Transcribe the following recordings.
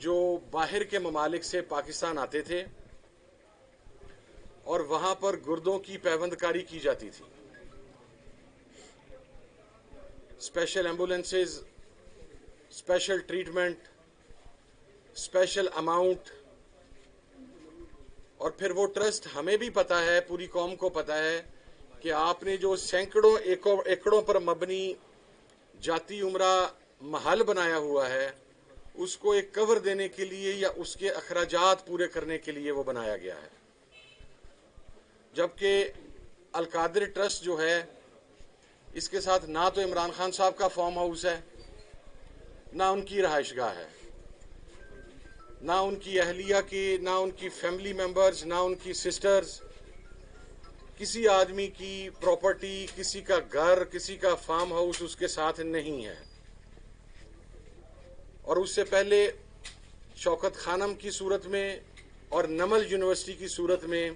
جو باہر کے ممالک سے پاکستان آتے تھے اور وہاں پر گردوں کی پیوند کاری کی جاتی تھی. Special ambulances, special treatment, special amount. اور پھر وہ ٹرسٹ، ہمیں بھی پتا ہے، پوری قوم کو پتا ہے کہ آپ نے جو سینکڑوں ایکڑوں پر مبنی جاتی عمرہ محل بنایا ہوا ہے، اس کو ایک کور دینے کے لیے یا اس کے اخراجات پورے کرنے کے لیے وہ بنایا گیا ہے. جبکہ القادر ٹرسٹ جو ہے، اس کے ساتھ نہ تو عمران خان صاحب کا فارم ہاؤس ہے، نہ ان کی رہائش گاہ ہے، نہ ان کی اہلیہ کی، نہ ان کی فیملی ممبرز، نہ ان کی سسٹرز. کسی آدمی کی پراپرٹی، کسی کا گھر، کسی کا فارم ہاؤس اس کے ساتھ نہیں ہے. اور اس سے پہلے شوکت خانم کی صورت میں اور نمل یونیورسٹی کی صورت میں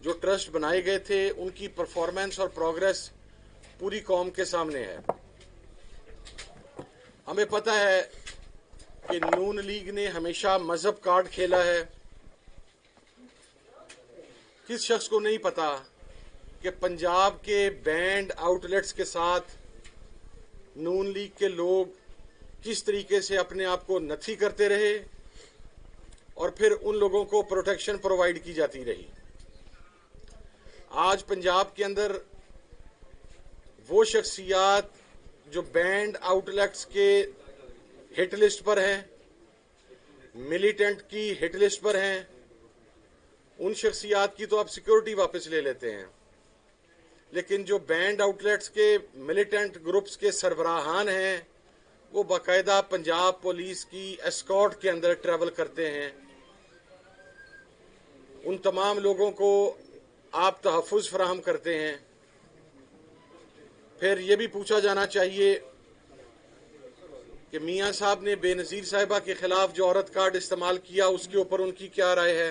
جو ٹرسٹ بنائے گئے تھے، ان کی پرفارمنس اور پروگریس پوری قوم کے سامنے ہے. ہمیں پتہ ہے کہ نون لیگ نے ہمیشہ مذہب کارڈ کھیلا ہے. کس شخص کو نہیں پتا کہ پنجاب کے بینڈ آؤٹ لیٹس کے ساتھ نون لیگ کے لوگ کس طریقے سے اپنے آپ کو نتھی کرتے رہے اور پھر ان لوگوں کو پروٹیکشن پرووائڈ کی جاتی رہی. آج پنجاب کے اندر وہ شخصیات جو بینڈ آؤٹ لیٹس کے ہٹ لسٹ پر ہیں، ملیٹنٹ کی ہٹ لسٹ پر ہیں، ان شخصیات کی تو آپ سیکورٹی واپس لے لیتے ہیں، لیکن جو بینڈ آؤٹ لیٹس کے ملیٹنٹ گروپس کے سربراہان ہیں، وہ باقاعدہ پنجاب پولیس کی اسکارٹ کے اندر ٹریول کرتے ہیں. ان تمام لوگوں کو آپ تحفظ فراہم کرتے ہیں. پھر یہ بھی پوچھا جانا چاہیے کہ میاں صاحب نے بے نظیر صاحبہ کے خلاف جو عورت کارڈ استعمال کیا، اس کے اوپر ان کی کیا رائے ہے؟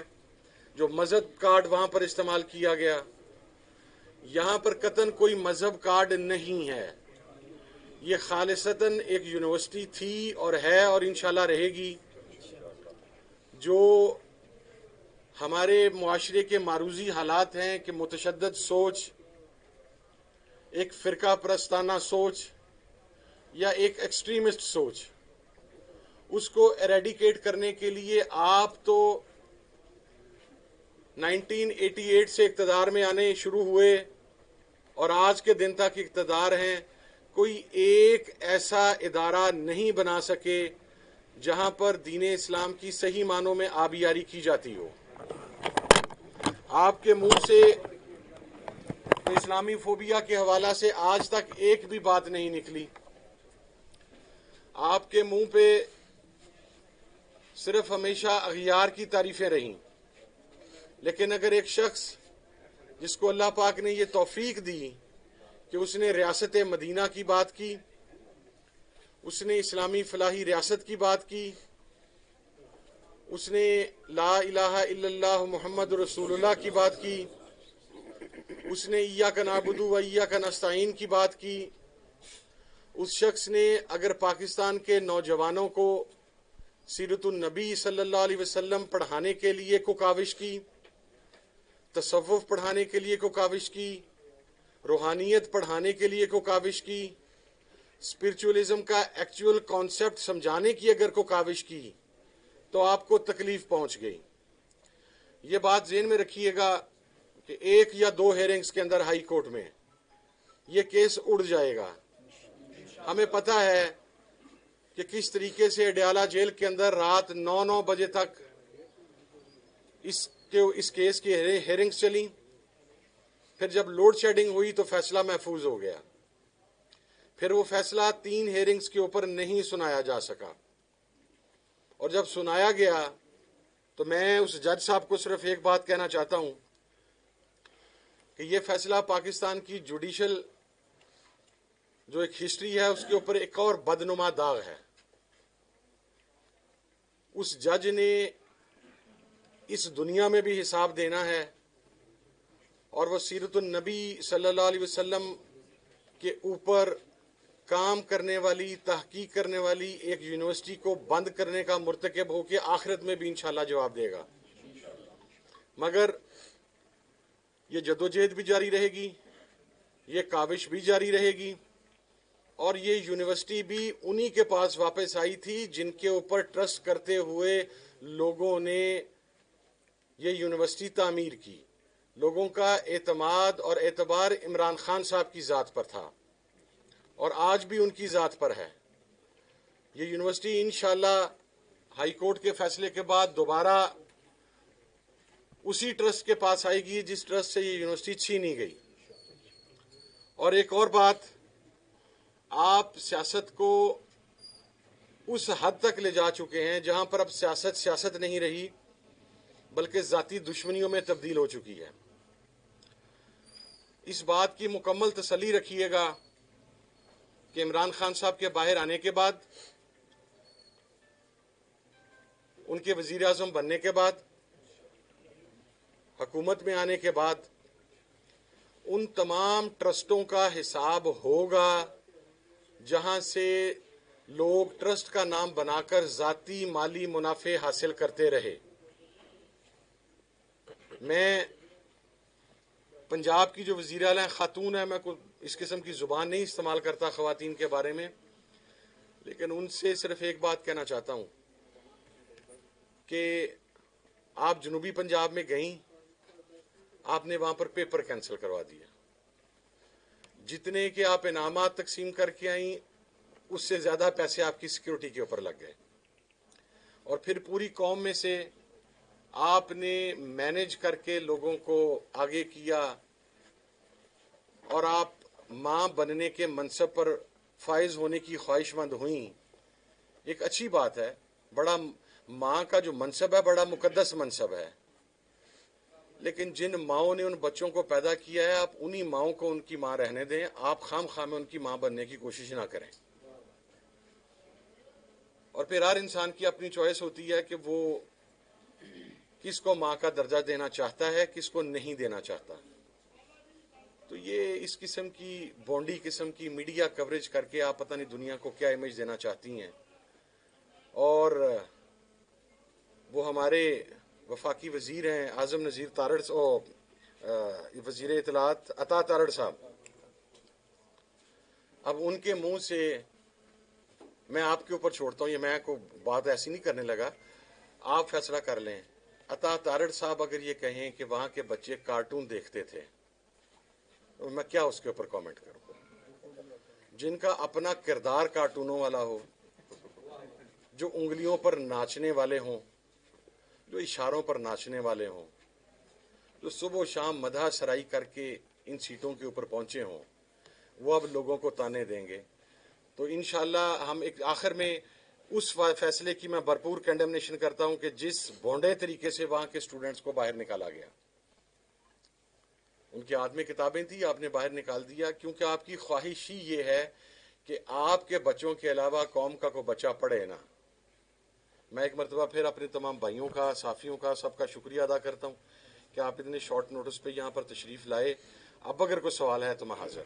جو مذہب کارڈ وہاں پر استعمال کیا گیا، یہاں پر قطعاً کوئی مذہب کارڈ نہیں ہے. یہ خالصتاً ایک یونیورسٹی تھی اور ہے اور انشاءاللہ رہے گی جو ہمارے معاشرے کے معروضی حالات ہیں کہ متشدد سوچ، ایک فرقہ پرستانہ سوچ یا ایک ایکسٹریمسٹ سوچ، اس کو ایریڈیکیٹ کرنے کے لیے آپ تو 1988 سے اقتدار میں آنے شروع ہوئے اور آج کے دن تک اقتدار ہیں. کوئی ایک ایسا ادارہ نہیں بنا سکے جہاں پر دین اسلام کی صحیح معنوں میں آبیاری کی جاتی ہو. آپ کے منہ سے اسلامی فوبیا کے حوالہ سے آج تک ایک بھی بات نہیں نکلی. آپ کے منہ پہ صرف ہمیشہ اغیار کی تعریفیں رہیں. لیکن اگر ایک شخص جس کو اللہ پاک نے یہ توفیق دی کہ اس نے ریاست مدینہ کی بات کی، اس نے اسلامی فلاحی ریاست کی بات کی، اس نے لا الہ الا اللہ محمد رسول اللہ کی بات کی، اس نے ایاک نعبد و ایاک نستعین کی بات کی، اس شخص نے اگر پاکستان کے نوجوانوں کو سیرت النبی صلی اللہ علیہ وسلم پڑھانے کے لیے کو کاوش کی، تصوف پڑھانے کے لیے کو کاوش کی، روحانیت پڑھانے کے لیے کو کاوش کی، اسپرچولیزم کا ایکچول کانسیپٹ سمجھانے کی اگر کو کاوش کی، تو آپ کو تکلیف پہنچ گئی. یہ بات ذہن میں رکھیے گا کہ 1 یا 2 ہیئرنگز کے اندر ہائی کورٹ میں یہ کیس اڑ جائے گا. ہمیں پتہ ہے کہ کس طریقے سے اڈیالہ جیل کے اندر رات 9 بجے تک اس کیس کی ہیئرنگز چلیں. پھر جب لوڈ شیڈنگ ہوئی تو فیصلہ محفوظ ہو گیا. پھر وہ فیصلہ 3 ہیئرنگز کے اوپر نہیں سنایا جا سکا، اور جب سنایا گیا تو میں اس جج صاحب کو صرف ایک بات کہنا چاہتا ہوں کہ یہ فیصلہ پاکستان کی جوڈیشل جو ایک ہسٹری ہے اس کے اوپر ایک اور بدنما داغ ہے. اس جج نے اس دنیا میں بھی حساب دینا ہے، اور وہ سیرت النبی صلی اللہ علیہ وسلم کے اوپر کام کرنے والی، تحقیق کرنے والی ایک یونیورسٹی کو بند کرنے کا مرتکب ہو کے آخرت میں بھی انشاءاللہ جواب دے گا. مگر یہ جدوجہد بھی جاری رہے گی، یہ کاوش بھی جاری رہے گی، اور یہ یونیورسٹی بھی انہی کے پاس واپس آئی تھی جن کے اوپر ٹرسٹ کرتے ہوئے لوگوں نے یہ یونیورسٹی تعمیر کی. لوگوں کا اعتماد اور اعتبار عمران خان صاحب کی ذات پر تھا اور آج بھی ان کی ذات پر ہے. یہ یونیورسٹی انشاءاللہ ہائی کورٹ کے فیصلے کے بعد دوبارہ اسی ٹرسٹ کے پاس آئے گی جس ٹرسٹ سے یہ یونیورسٹی چھینی گئی. اور ایک اور بات، آپ سیاست کو اس حد تک لے جا چکے ہیں جہاں پر اب سیاست نہیں رہی بلکہ ذاتی دشمنیوں میں تبدیل ہو چکی ہے. اس بات کی مکمل تسلی رکھیے گا کہ عمران خان صاحب کے باہر آنے کے بعد، ان کے وزیر اعظم بننے کے بعد، حکومت میں آنے کے بعد، ان تمام ٹرسٹوں کا حساب ہوگا جہاں سے لوگ ٹرسٹ کا نام بنا کر ذاتی مالی منافع حاصل کرتے رہے. میں پنجاب کی جو وزیر اعلیٰ خاتون ہے، میں اس قسم کی زبان نہیں استعمال کرتا خواتین کے بارے میں، لیکن ان سے صرف ایک بات کہنا چاہتا ہوں کہ آپ جنوبی پنجاب میں گئیں، آپ نے وہاں پر پیپر کینسل کروا دیا. جتنے کہ آپ انعامات تقسیم کر کے آئیں اس سے زیادہ پیسے آپ کی سیکیورٹی کے اوپر لگ گئے، اور پھر پوری قوم میں سے آپ نے مینج کر کے لوگوں کو آگے کیا، اور آپ ماں بننے کے منصب پر فائز ہونے کی خواہش مند ہوئیں. ایک اچھی بات ہے، بڑا ماں کا جو منصب ہے بڑا مقدس منصب ہے، لیکن جن ماؤں نے ان بچوں کو پیدا کیا ہے آپ انہی ماؤں کو ان کی ماں رہنے دیں، آپ خام میں ان کی ماں بننے کی کوشش نہ کریں. اور پھر ہر انسان کی اپنی چوائس ہوتی ہے کہ وہ کس کو ماں کا درجہ دینا چاہتا ہے، کس کو نہیں دینا چاہتا. تو یہ اس قسم کی بونڈی قسم کی میڈیا کوریج کر کے آپ پتہ نہیں دنیا کو کیا امیج دینا چاہتی ہیں. اور وہ ہمارے وفاقی وزیر ہیں اعظم نذیر تارڑ، وزیر اطلاعات عطا تارڑ صاحب، اب ان کے منہ سے میں آپ کے اوپر چھوڑتا ہوں، یہ میں کو بات ایسی نہیں کرنے لگا، آپ فیصلہ کر لیں. عطا تارڑ صاحب اگر یہ کہیں کہ وہاں کے بچے کارٹون دیکھتے تھے تو میں کیا اس کے اوپر کامنٹ کروں؟ جن کا اپنا کردار کارٹونوں والا ہو، جو انگلیوں پر ناچنے والے ہوں، جو اشاروں پر ناچنے والے ہوں، جو صبح و شام مدح سرائی کر کے ان سیٹوں کے اوپر پہنچے ہوں، وہ اب لوگوں کو تانے دیں گے. تو انشاءاللہ ہم ایک آخر میں اس فیصلے کی میں بھرپور کنڈمنیشن کرتا ہوں کہ جس بھونڈے طریقے سے وہاں کے سٹوڈنٹس کو باہر نکالا گیا. ان کے ہاتھ میں کتابیں تھیں، آپ نے باہر نکال دیا کیونکہ آپ کی خواہش ہی یہ ہے کہ آپ کے بچوں کے علاوہ قوم کا کوئی بچہ پڑھے نہ. میں ایک مرتبہ پھر اپنے تمام بھائیوں کا، صحافیوں کا، سب کا شکریہ ادا کرتا ہوں کہ آپ اتنے شارٹ نوٹس پہ یہاں پر تشریف لائے. اب اگر کوئی سوال ہے تو میں حاضر ہوں.